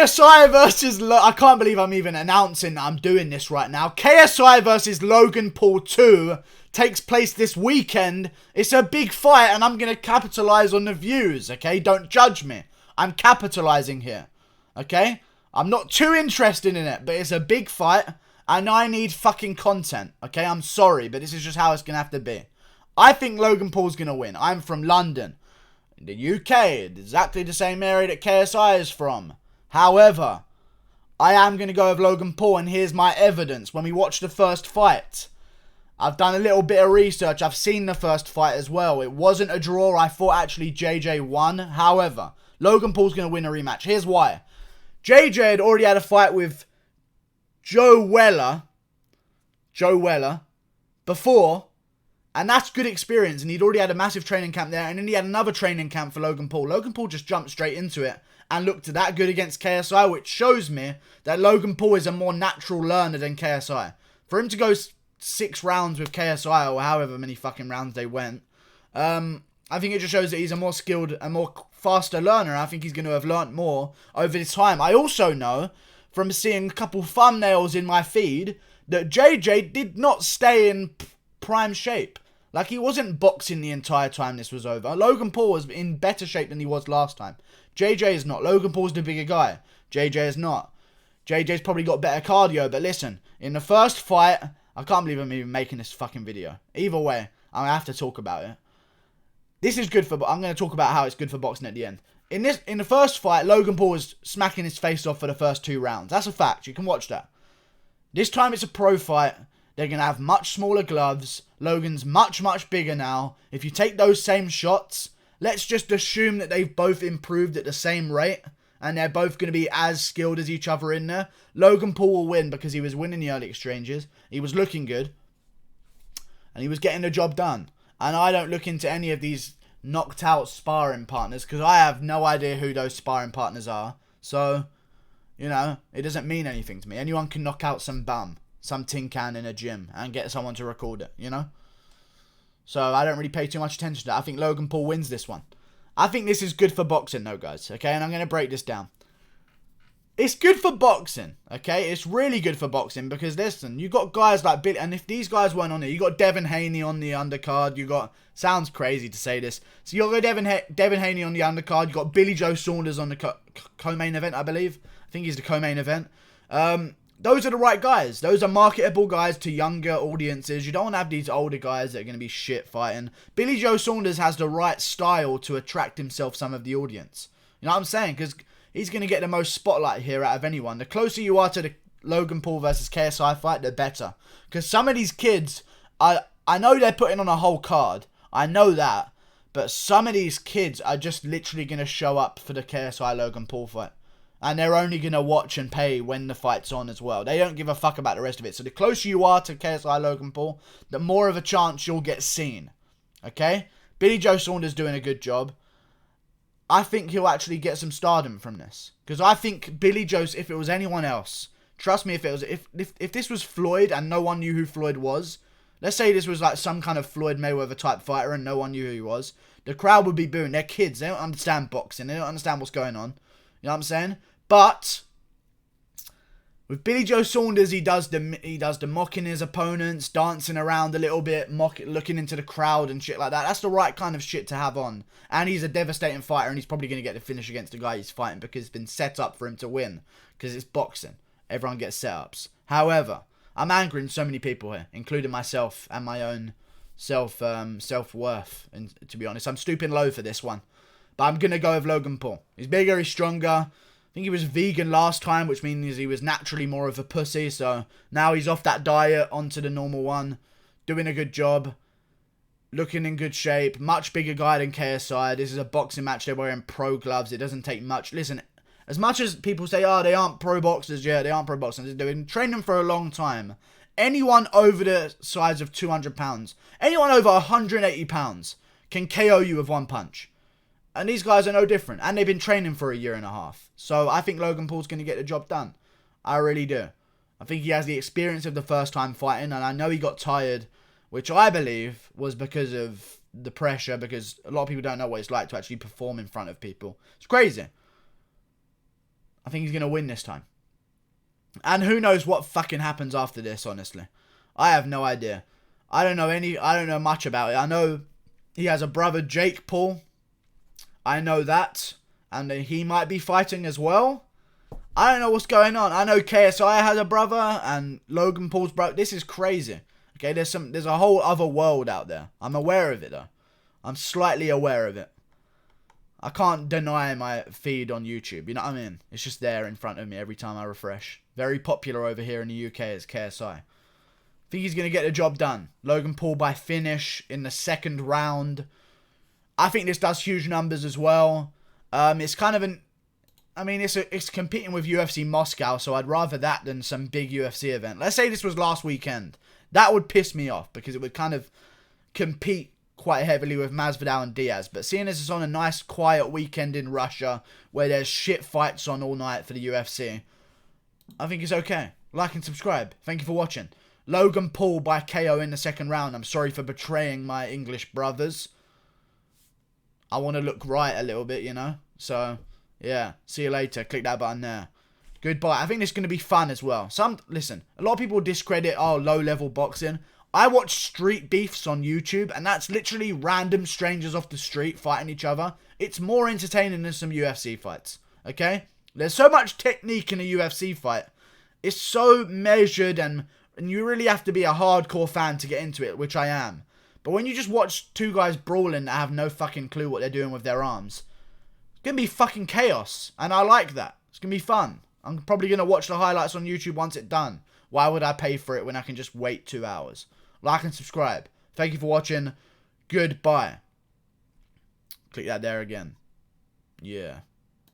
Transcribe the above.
KSI versus... I can't believe I'm even announcing that I'm doing this right now. KSI versus Logan Paul 2 takes place this weekend. It's a big fight and I'm going to capitalise on the views, okay? Don't judge me. I'm capitalising here, okay? I'm not too interested in it, but it's a big fight and I need fucking content, okay? I'm sorry, but this is just how it's going to have to be. I think Logan Paul's going to win. I'm from London, in the UK, exactly the same area that KSI is from. However, I am going to go with Logan Paul, and here's my evidence. When we watched the first fight, I've done a little bit of research. I've seen the first fight as well. It wasn't a draw. I thought actually JJ won. However, Logan Paul's going to win a rematch. Here's why. JJ had already had a fight with Joe Weller before, and that's good experience, and he'd already had a massive training camp there, and then he had another training camp for Logan Paul. Logan Paul just jumped straight into it and looked that good against KSI, which shows me that Logan Paul is a more natural learner than KSI. For him to go 6 rounds with KSI, or however many fucking rounds they went, I think it just shows that he's a more skilled and more faster learner. I think he's going to have learnt more over this time. I also know, from seeing a couple thumbnails in my feed, that JJ did not stay in prime shape. Like, he wasn't boxing the entire time this was over. Logan Paul was in better shape than he was last time. JJ is not. Logan Paul's the bigger guy. JJ is not. JJ's probably got better cardio. But listen, in the first fight, I can't believe I'm even making this fucking video. Either way, I'm going to have to talk about it. This is good for... I'm going to talk about how it's good for boxing at the end. In the first fight, Logan Paul was smacking his face off for the first 2 rounds. That's a fact. You can watch that. This time it's a pro fight. They're going to have much smaller gloves. Logan's much, much bigger now. If you take those same shots, let's just assume that they've both improved at the same rate and they're both going to be as skilled as each other in there. Logan Paul will win because he was winning the early exchanges. He was looking good and he was getting the job done. And I don't look into any of these knocked out sparring partners because I have no idea who those sparring partners are. So, you know, it doesn't mean anything to me. Anyone can knock out some bum, some tin can in a gym and get someone to record it, you know? So I don't really pay too much attention to that. I think Logan Paul wins this one. I think this is good for boxing though, guys. Okay, and I'm going to break this down. It's good for boxing, okay? It's really good for boxing because, listen, you got guys like Billy, and if these guys weren't on it, you got Devin Haney on the undercard. You got, sounds crazy to say this, so you got Devin Haney on the undercard. You got Billy Joe Saunders on the co-main event, I believe. I think he's the co-main event. Those are the right guys. Those are marketable guys to younger audiences. You don't want to have these older guys that are going to be shit fighting. Billy Joe Saunders has the right style to attract himself some of the audience. You know what I'm saying? Because he's going to get the most spotlight here out of anyone. The closer you are to the Logan Paul versus KSI fight, the better. Because some of these kids, I know they're putting on a whole card. I know that. But some of these kids are just literally going to show up for the KSI Logan Paul fight. And they're only going to watch and pay when the fight's on as well. They don't give a fuck about the rest of it. So the closer you are to KSI Logan Paul, the more of a chance you'll get seen. Okay? Billy Joe Saunders doing a good job. I think he'll actually get some stardom from this. Because I think Billy Joe, if it was anyone else, trust me, if this was Floyd and no one knew who Floyd was, let's say this was like some kind of Floyd Mayweather type fighter and no one knew who he was, the crowd would be booing. They're kids. They don't understand boxing. They don't understand what's going on. You know what I'm saying? But with Billy Joe Saunders, he does the mocking his opponents, dancing around a little bit, looking into the crowd and shit like that. That's the right kind of shit to have on. And he's a devastating fighter, and he's probably going to get the finish against the guy he's fighting because it's been set up for him to win. Because it's boxing. Everyone gets setups. However, I'm angering so many people here, including myself and my own self-worth. And to be honest, I'm stooping low for this one. But I'm going to go with Logan Paul. He's bigger, he's stronger. I think he was vegan last time, which means he was naturally more of a pussy. So now he's off that diet, onto the normal one. Doing a good job. Looking in good shape. Much bigger guy than KSI. This is a boxing match. They're wearing pro gloves. It doesn't take much. Listen, as much as people say, oh, they aren't pro boxers. Yeah, they aren't pro boxers. They've been training for a long time. Anyone over the size of 200 pounds, anyone over 180 pounds can KO you with one punch. And these guys are no different. And they've been training for a year and a half. So I think Logan Paul's going to get the job done. I really do. I think he has the experience of the first time fighting. And I know he got tired, which I believe was because of the pressure. Because a lot of people don't know what it's like to actually perform in front of people. It's crazy. I think he's going to win this time. And who knows what fucking happens after this, honestly. I have no idea. I don't know much about it. I know he has a brother, Jake Paul. I know that. And he might be fighting as well. I don't know what's going on. I know KSI has a brother and Logan Paul's brother. This is crazy. Okay, there's a whole other world out there. I'm aware of it though. I'm slightly aware of it. I can't deny my feed on YouTube. You know what I mean? It's just there in front of me every time I refresh. Very popular over here in the UK as KSI. I think he's going to get the job done. Logan Paul by finish in the second round. I think this does huge numbers as well. It's kind of an... I mean, it's competing with UFC Moscow, so I'd rather that than some big UFC event. Let's say this was last weekend. That would piss me off because it would kind of compete quite heavily with Masvidal and Diaz. But seeing as it's on a nice, quiet weekend in Russia where there's shit fights on all night for the UFC, I think it's okay. Like and subscribe. Thank you for watching. Logan Paul by KO in the second round. I'm sorry for betraying my English brothers. I want to look right a little bit, you know? So... yeah, see you later. Click that button there. Goodbye. I think this is going to be fun as well. Listen, a lot of people discredit, low-level boxing. I watch street beefs on YouTube, and that's literally random strangers off the street fighting each other. It's more entertaining than some UFC fights, okay? There's so much technique in a UFC fight. It's so measured, and you really have to be a hardcore fan to get into it, which I am. But when you just watch two guys brawling that have no fucking clue what they're doing with their arms... it's going to be fucking chaos. And I like that. It's going to be fun. I'm probably going to watch the highlights on YouTube once it's done. Why would I pay for it when I can just wait 2 hours? Like and subscribe. Thank you for watching. Goodbye. Click that there again. Yeah.